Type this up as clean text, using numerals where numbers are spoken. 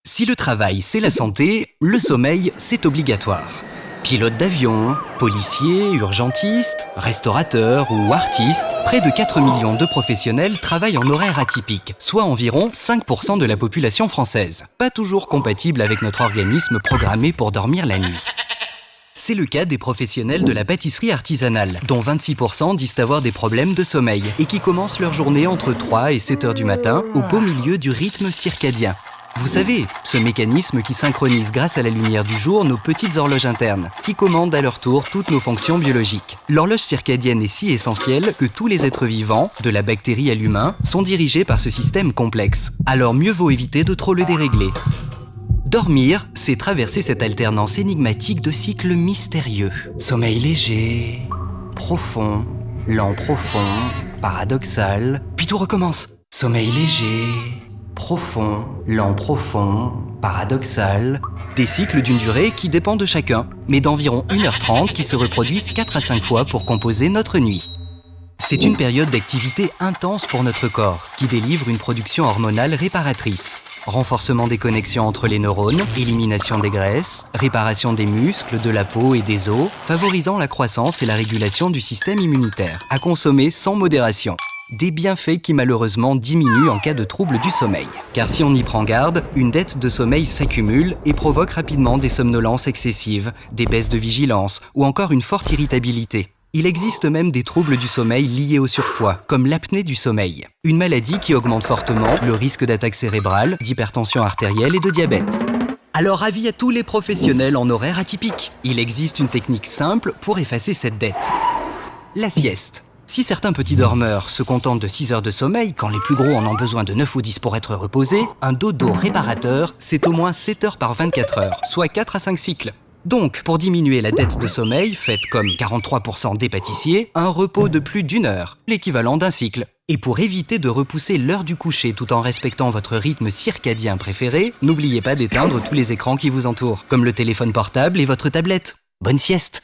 Si le travail, c'est la santé, le sommeil, c'est obligatoire. Pilotes d'avion, policiers, urgentistes, restaurateurs ou artistes, près de 4 millions de professionnels travaillent en horaire atypique, soit environ 5% de la population française. Pas toujours compatible avec notre organisme programmé pour dormir la nuit. C'est le cas des professionnels de la pâtisserie artisanale, dont 26% disent avoir des problèmes de sommeil et qui commencent leur journée entre 3 et 7 heures du matin, au beau milieu du rythme circadien. Vous savez, ce mécanisme qui synchronise grâce à la lumière du jour nos petites horloges internes, qui commandent à leur tour toutes nos fonctions biologiques. L'horloge circadienne est si essentielle que tous les êtres vivants, de la bactérie à l'humain, sont dirigés par ce système complexe. Alors mieux vaut éviter de trop le dérégler. Dormir, c'est traverser cette alternance énigmatique de cycles mystérieux. Sommeil léger, profond, lent profond, paradoxal, puis tout recommence. Sommeil léger, profond, lent profond, paradoxal. Des cycles d'une durée qui dépend de chacun, mais d'environ 1h30 qui se reproduisent 4 à 5 fois pour composer notre nuit. C'est une période d'activité intense pour notre corps, qui délivre une production hormonale réparatrice. Renforcement des connexions entre les neurones, élimination des graisses, réparation des muscles, de la peau et des os, favorisant la croissance et la régulation du système immunitaire, à consommer sans modération. Des bienfaits qui malheureusement diminuent en cas de trouble du sommeil. Car si on y prend garde, une dette de sommeil s'accumule et provoque rapidement des somnolences excessives, des baisses de vigilance ou encore une forte irritabilité. Il existe même des troubles du sommeil liés au surpoids, comme l'apnée du sommeil. Une maladie qui augmente fortement le risque d'attaque cérébrale, d'hypertension artérielle et de diabète. Alors avis à tous les professionnels en horaire atypique. Il existe une technique simple pour effacer cette dette. La sieste. Si certains petits dormeurs se contentent de 6 heures de sommeil, quand les plus gros en ont besoin de 9 ou 10 pour être reposés, un dodo réparateur, c'est au moins 7 heures par 24 heures, soit 4 à 5 cycles. Donc, pour diminuer la dette de sommeil, faites comme 43% des pâtissiers, un repos de plus d'1 heure, l'équivalent d'un cycle. Et pour éviter de repousser l'heure du coucher tout en respectant votre rythme circadien préféré, n'oubliez pas d'éteindre tous les écrans qui vous entourent, comme le téléphone portable et votre tablette. Bonne sieste!